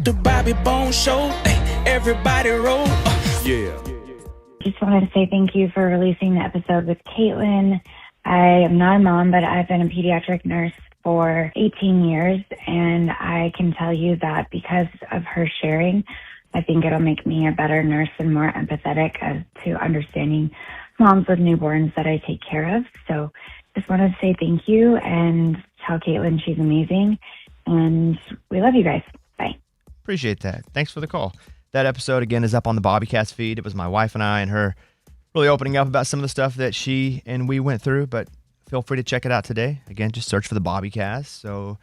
The Bobby Bone Show, everybody roll. Yeah. Just wanted to say thank you for releasing the episode with Caitlin. I am not a mom, but I've been a pediatric nurse for 18 years, and I can tell you that because of her sharing, I think it'll make me a better nurse and more empathetic as to understanding moms with newborns that I take care of. So just wanted to say thank you and tell Caitlin she's amazing, and we love you guys. Bye. Appreciate that. Thanks for the call. That episode, again, is up on the Bobbycast feed. It was my wife and I and her really opening up about some of the stuff that she and we went through, but feel free to check it out today. Again, just search for the Bobbycast. So,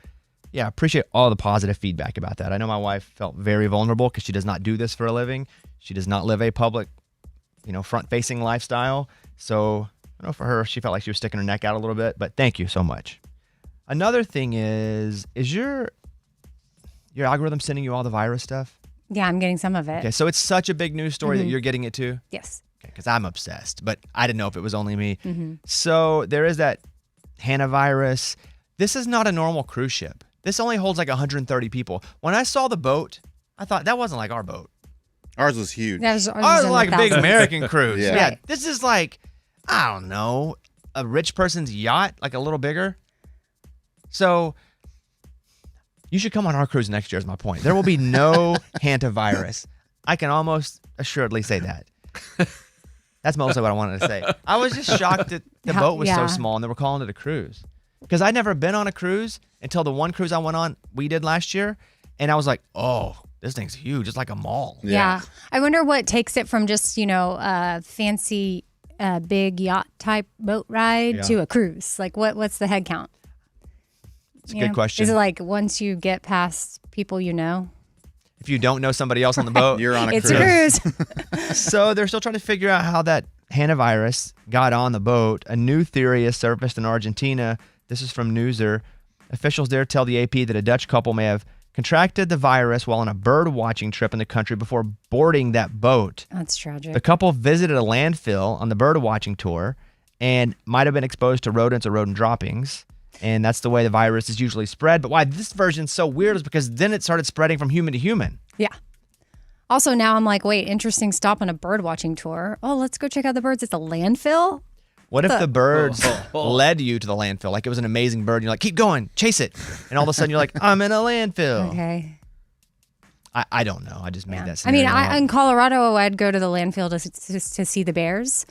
yeah, appreciate all the positive feedback about that. I know my wife felt very vulnerable because she does not do this for a living. She does not live a public, front-facing lifestyle. So, for her, she felt like she was sticking her neck out a little bit, but thank you so much. Another thing is your algorithm sending you all the virus stuff? Yeah, I'm getting some of it. Okay, so it's such a big news story that you're getting it too? Yes. Okay, because I'm obsessed, but I didn't know if it was only me. Mm-hmm. So there is that hantavirus. This is not a normal cruise ship. This only holds like 130 people. When I saw the boat, I thought that wasn't like our boat. Ours was huge. Ours was like a big American cruise. Yeah. Yeah, this is like, I don't know, a rich person's yacht, like a little bigger. So you should come on our cruise next year is my point. There will be no hantavirus. I can almost assuredly say that. That's mostly what I wanted to say. I was just shocked that the boat was so small and they were calling it a cruise. Because I'd never been on a cruise until the one cruise I went on, we did last year. And I was like, oh, this thing's huge. It's like a mall. Yeah. I wonder what takes it from just, a fancy big yacht type boat ride to a cruise. Like what's the head count? It's a good question. Is it like once you get past people you know? If you don't know somebody else on the boat, you're on a it's cruise. a cruise. So they're still trying to figure out how that hantavirus got on the boat. A new theory has surfaced in Argentina. This is from Newser. Officials there tell the AP that a Dutch couple may have contracted the virus while on a bird watching trip in the country before boarding that boat. That's tragic. The couple visited a landfill on the bird watching tour and might have been exposed to rodents or rodent droppings. And that's the way the virus is usually spread. But why this version's so weird is because then it started spreading from human to human. Yeah. Also, now I'm like, wait, interesting stop on a bird watching tour. Oh, let's go check out the birds. It's a landfill? What if the birds led you to the landfill? Like it was an amazing bird. And you're like, keep going, chase it. And all of a sudden you're like, I'm in a landfill. Okay. I don't know. I just made that I scenario mean, up. in Colorado, I'd go to the landfill to see the bears.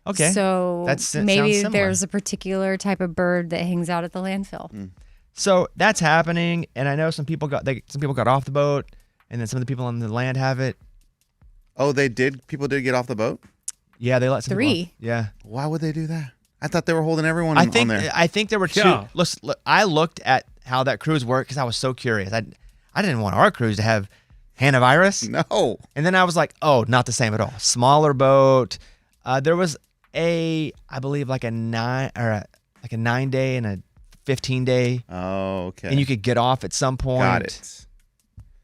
Okay. So maybe sounds there's a particular type of bird that hangs out at the landfill. So that's happening, and I know some people got off the boat, and then some of the people on the land have it. Oh, they did? People did get off the boat? Yeah, they let some people 3. off. Yeah. Why would they do that? I thought they were holding everyone I on there. think there were two. Yeah. Look, I looked at how that cruise worked because I was so curious. I didn't want our cruise to have hantavirus. No. And then I was like, oh, not the same at all. Smaller boat. There was I believe like a 9-day and a 15-day. Oh, okay. And you could get off at some point. Got it.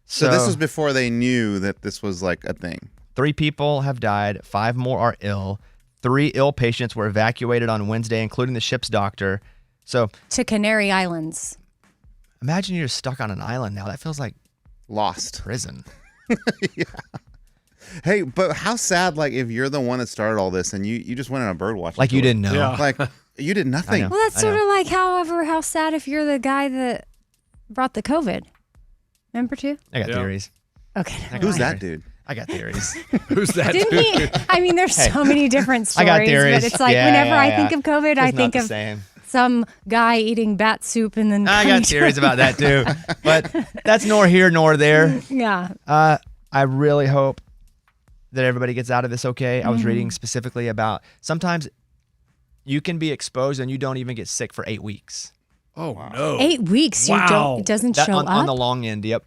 So this was before they knew that this was like a thing. 3 people have died. 5 more are ill. 3 ill patients were evacuated on Wednesday, including the ship's doctor. So To Canary Islands. imagine you're stuck on an island now. That feels like Lost. prison. Yeah. Hey, but how sad, like, if you're the one that started all this and you just went on a bird watching Like you tour. didn't know. Yeah. Like, you did nothing. I know. Well, that's sort of like, how sad if you're the guy that brought the COVID. Remember too? I got Yeah. theories. Okay. Who's that dude? I got theories. Who's that? Didn't he? I mean, there's so many different I stories, got theories. but it's like Yeah, whenever yeah, I yeah. think of COVID, I It's not think the of same. some guy eating bat soup and then I coming got theories about that too. But that's nor here nor there. Yeah. I really hope that everybody gets out of this okay. I was reading specifically about sometimes you can be exposed and you don't even get sick for 8 weeks. Oh, no. 8 weeks. Wow. It doesn't That show on, up. on the long end, yep.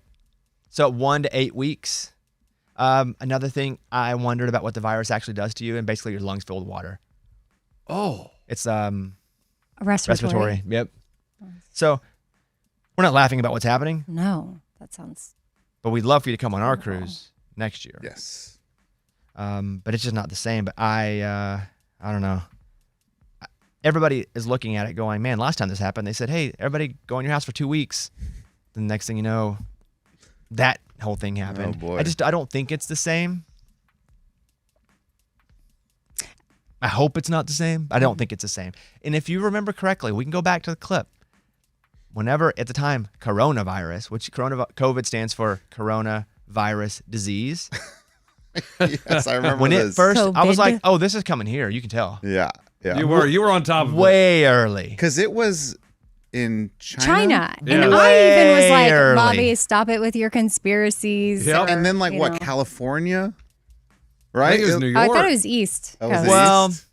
So 1 to 8 weeks. Another thing I wondered about what the virus actually does to you, and basically your lungs fill with water. Oh. It's Respiratory. Yep. So we're not laughing about what's happening, No, that sounds. but we'd love for you to come on our cruise next year. Yes. But it's just not the same. But I don't know. Everybody is looking at it going, man, last time this happened, they said, hey, everybody go in your house for 2 weeks. The next thing you know, that whole thing happened. Oh, boy. I don't think it's the same. I hope it's not the same. I don't think it's the same. And if you remember correctly, we can go back to the clip. Whenever, at the time, coronavirus, which COVID stands for coronavirus disease. Yes, I remember When this. it first, I was COVID. like, oh, this is coming here. You can tell. Yeah. You were on top of it. Way early. Because it was in China. China. Yeah. And I even was Way like, early. Bobby, stop it with your conspiracies. Yep. or, And then, like, you what, know. California? I Right? think it was New Oh, I York. thought it was East. Oh, was Coast. it Well, East?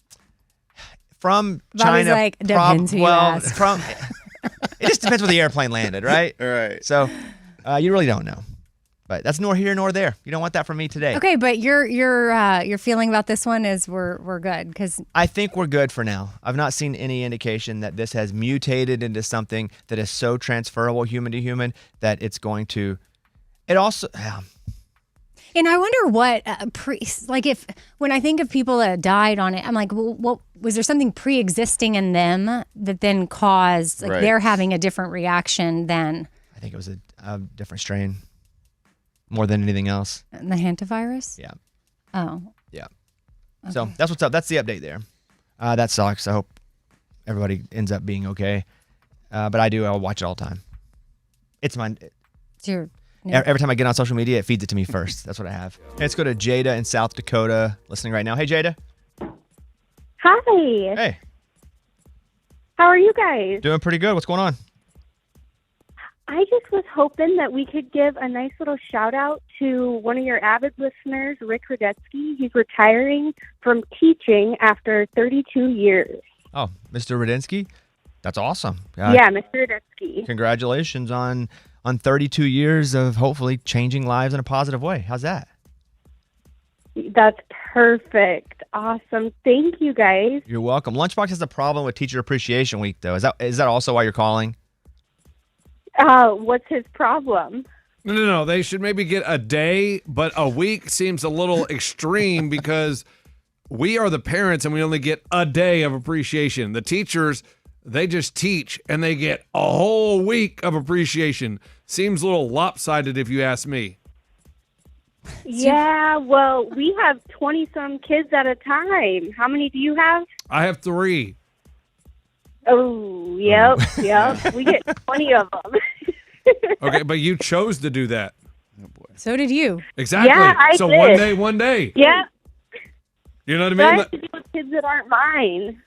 from Bobby's China, like, depends who you ask. from it just depends where the airplane landed, right? All right. So you really don't know, but that's nor here nor there. You don't want that from me today. Okay, but your feeling about this one is we're good because I think we're good for now. I've not seen any indication that this has mutated into something that is so transferable human to human that it's going to. It also. and I wonder what like if when I think of people that died on it, I'm like, well, what was there something pre-existing in them that then caused like Right. they're having a different reaction than I think it was a different strain, more than anything else. the hantavirus? Yeah. Oh, Yeah. So that's what's up. That's the update there. That sucks. I hope everybody ends up being okay. But I do. I'll watch it all the time. It's mine. it's your Every time I get on social media, it feeds it to me first. That's what I have. Let's go to Jada in South Dakota listening right now. Hey, Jada. Hi. Hey. How are you guys? Doing pretty good. What's going on? I just was hoping that we could give a nice little shout out to one of your avid listeners, Rick Radetsky. He's retiring from teaching after 32 years. Oh, Mr. Rudinsky. That's awesome. Yeah, Mr. Radetsky. Congratulations on 32 years of hopefully changing lives in a positive way. How's that? That's perfect. Awesome. Thank you, guys. You're welcome. Lunchbox has a problem with Teacher Appreciation Week, though. Is that also why you're calling? What's his problem? No. They should maybe get a day, but a week seems a little extreme because we are the parents and we only get a day of appreciation. The teachers, they just teach and they get a whole week of appreciation. Seems a little lopsided if you ask me. Yeah, well, we have 20-some kids at a time. How many do you have? I have 3. Oh, yep. We get 20 of them. Okay, but you chose to do that. So did you. Exactly. Yeah, I so did. one day. Yeah, You know what I but I mean? have to deal with kids that aren't mine.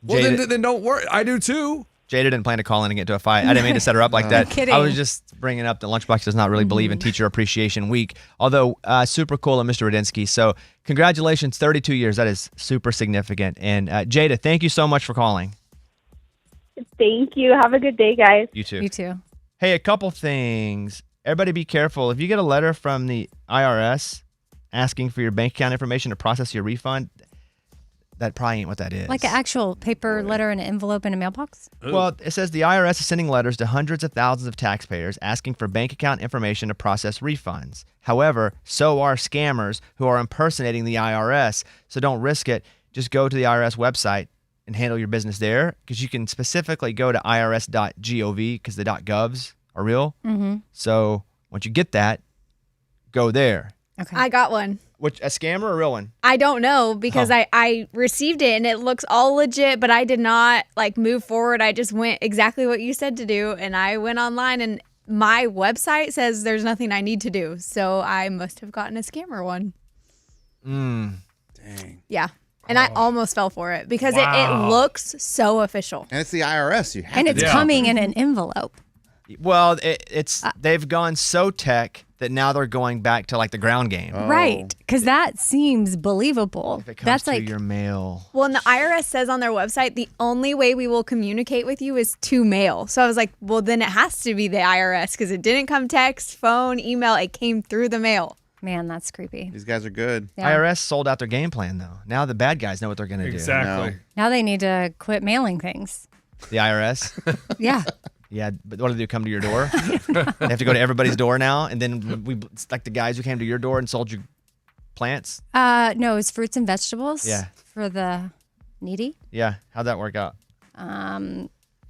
Well, Jada, then don't worry. I do too. Jada didn't plan to call in and get into a fight. I didn't mean to set her up like that. kidding. I was just bringing up that Lunchbox does not really believe in Teacher Appreciation Week, although super cool of Mr. Rudinsky. So congratulations, 32 years. That is super significant. And Jada, thank you so much for calling. Thank you. Have a good day, guys. You too. You too. Hey, a couple things. Everybody be careful. If you get a letter from the IRS asking for your bank account information to process your refund, that probably ain't what that is. Like an actual paper letter in an envelope in a mailbox? Well, it says the IRS is sending letters to hundreds of thousands of taxpayers asking for bank account information to process refunds. However, so are scammers who are impersonating the IRS. So don't risk it. Just go to the IRS website and handle your business there, because you can specifically go to irs.gov because the .govs are real. Mm-hmm. So once you get that, go there. Okay. I got one. Which, a scammer or a real one? I don't know because Huh. I received it and it looks all legit, but I did not like move forward. I just went exactly what you said to do, and I went online and my website says there's nothing I need to do. So I must have gotten a scammer one. Dang. Yeah. And I almost fell for it because Wow. it looks so official. And it's the IRS. You have And to it's do coming something. in an envelope. Well, it's they've gone so tech that now they're going back to like the ground game. Right. Because that seems believable. If it comes That's to like, your mail. Well, and the IRS says on their website, the only way we will communicate with you is to mail. So I was like, well, then it has to be the IRS because it didn't come text, phone, email. It came through the mail. man, that's creepy. These guys are good. Yeah. IRS sold out their game plan, though. Now the bad guys know what they're going to do. Exactly. Now they need to quit mailing things. The IRS. Yeah. Yeah, but what do they do? Come to your door? They have to go to everybody's door now, and then it's like the guys who came to your door and sold you plants. No, it's fruits and vegetables. Yeah. For the needy. Yeah, how'd that work out?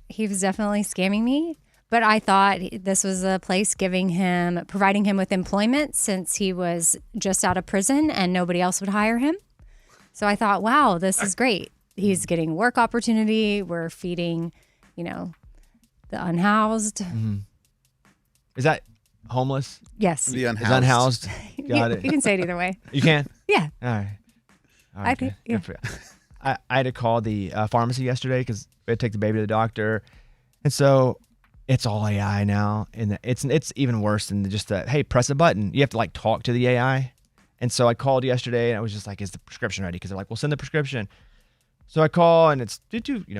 He was definitely scamming me, But I thought this was a place providing him with employment since he was just out of prison and nobody else would hire him. So I thought, wow, this is great. He's getting work opportunity. We're feeding, the unhoused. Mm-hmm. Is that homeless? Yes. The Is unhoused. unhoused? Got it. You can say it either way. You can? Yeah. All right. I think, yeah. Good for you. I had to call the pharmacy yesterday because we had to take the baby to the doctor. And so it's all AI now. And it's even worse than just hey, press a button. You have to like talk to the AI. And so I called yesterday and I was just like, is the prescription ready? Because they're like, we'll send the prescription. So I call and it's,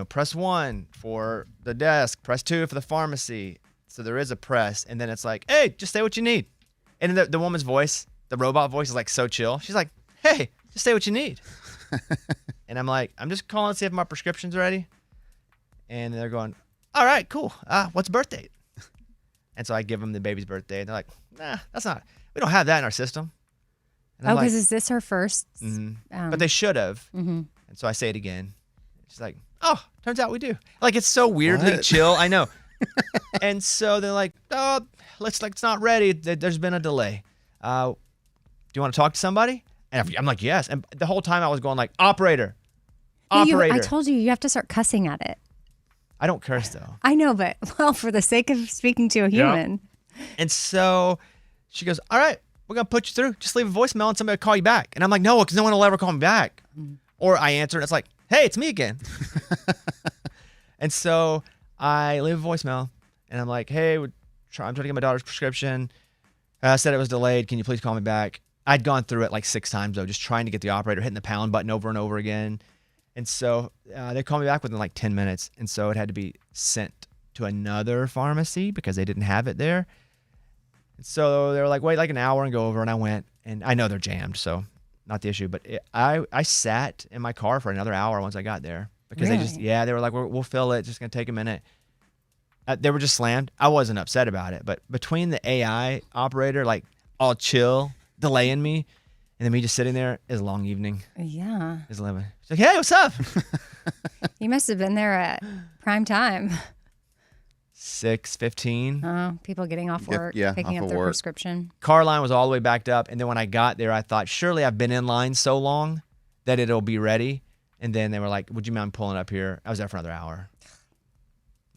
press 1 for the desk, press 2 for the pharmacy. So there is a press. And then it's like, hey, just say what you need. And the woman's voice, the robot voice is like so chill. She's like, hey, just say what you need. And I'm like, I'm just calling to see if my prescription's ready. And they're going, all right, cool. What's birth date? And so I give them the baby's birthday. And they're like, nah, we don't have that in our system. And I'm Because is this her first? but they should have. Mm-hmm. And so I say it again. She's like, oh, turns out we do. Like, it's so weirdly What? chill. I know. And so they're like, oh, it's not ready. There's been a delay. Do you want to talk to somebody? And I'm like, yes. And the whole time I was going like, operator. I told you have to start cussing at it. I don't curse though. I know, but for the sake of speaking to a human. And so she goes, all right, we're going to put you through. Just leave a voicemail and somebody will call you back. And I'm like, no, because no one will ever call me back. Or I answer and it's like, hey, it's me again. And so I leave a voicemail and I'm like, hey, I'm trying to get my daughter's prescription. Said it was delayed. Can you please call me back? I'd gone through it like 6 times though, just trying to get the operator, hitting the pound button over and over again. And so they called me back within like 10 minutes. And so it had to be sent to another pharmacy because they didn't have it there. And so they were like, wait like an hour and go over. And I went, and I know they're jammed, so not the issue. But I sat in my car for another hour once I got there because they were like, we'll fill it. It's just going to take a minute. They were just slammed. I wasn't upset about it. But between the AI operator, like all chill, delaying me, and then me just sitting there, is a long evening. Yeah. Is 11. She's like, hey, what's up? You must have been there at prime time. 6:15. Oh, people getting off work, picking off up of their work. prescription. Car line was all the way backed up. And then when I got there, I thought, surely I've been in line so long that it'll be ready. And then they were like, would you mind pulling up here? I was there for another hour.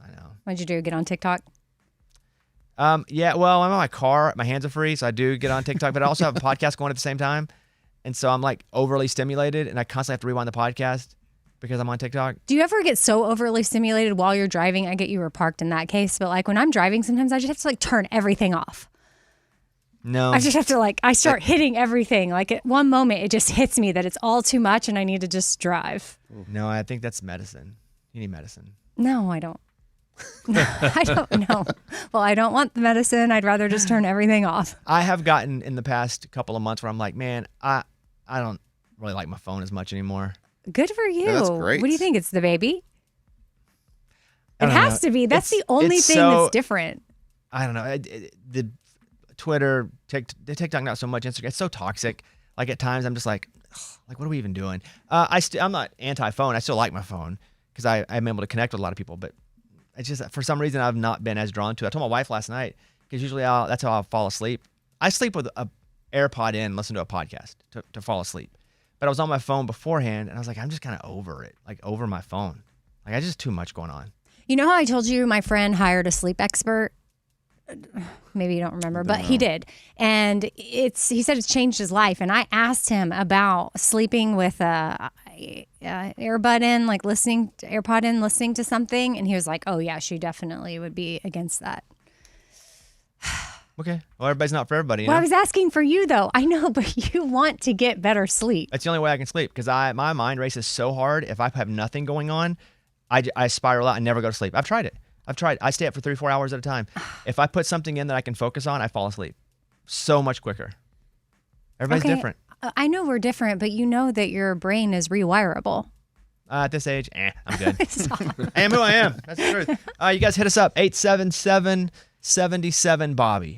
I know. What'd you do? Get on TikTok? Yeah, well, I'm in my car. My hands are free, so I do get on TikTok. But I also have a podcast going at the same time. And so I'm like overly stimulated, and I constantly have to rewind the podcast because I'm on TikTok. Do you ever get so overly stimulated while you're driving? I get you were parked in that case, but like when I'm driving, sometimes I just have to like turn everything off. No. I just have to I start hitting everything. Like at one moment, it just hits me that it's all too much and I need to just drive. No, I think that's medicine. You need medicine. No, I don't. I don't know. Well, I don't want the medicine. I'd rather just turn everything off. I have gotten in the past couple of months where I'm like, man, I don't really like my phone as much anymore. Good for you. Yeah, that's great. What do you think? It's the baby? I It don't has know. to be. That's the only it's thing so- that's different. I don't know. The Twitter, the TikTok, not so much. Instagram. It's so toxic. Like at times, I'm just like, what are we even doing? I'm not anti-phone. I still like my phone because I'm able to connect with a lot of people. But it's just for some reason I've not been as drawn to it. I told my wife last night because usually that's how I'll fall asleep. I sleep with a AirPod in, listen to a podcast to fall asleep. But I was on my phone beforehand, and I was like, I'm just kind of over it, like over my phone. Like I just too much going on. You know how I told you my friend hired a sleep expert? Maybe you don't remember, but he did. And he said it's changed his life. And I asked him about sleeping with a earbud in, like AirPod in, listening to something. And he was like, oh yeah, she definitely would be against that. Okay. Well, everybody's not for everybody. You Well, know? I was asking for you though. I know, but you want to get better sleep. That's the only way I can sleep because my mind races so hard. If I have nothing going on, I spiral out and never go to sleep. I've tried it. I stay up for 3-4 hours at a time. If I put something in that I can focus on, I fall asleep so much quicker. Everybody's different. I know we're different, but you know that your brain is rewirable. At this age, I'm good. Stop. I am who I am. That's the truth. You guys hit us up, 877-77-BOBBY.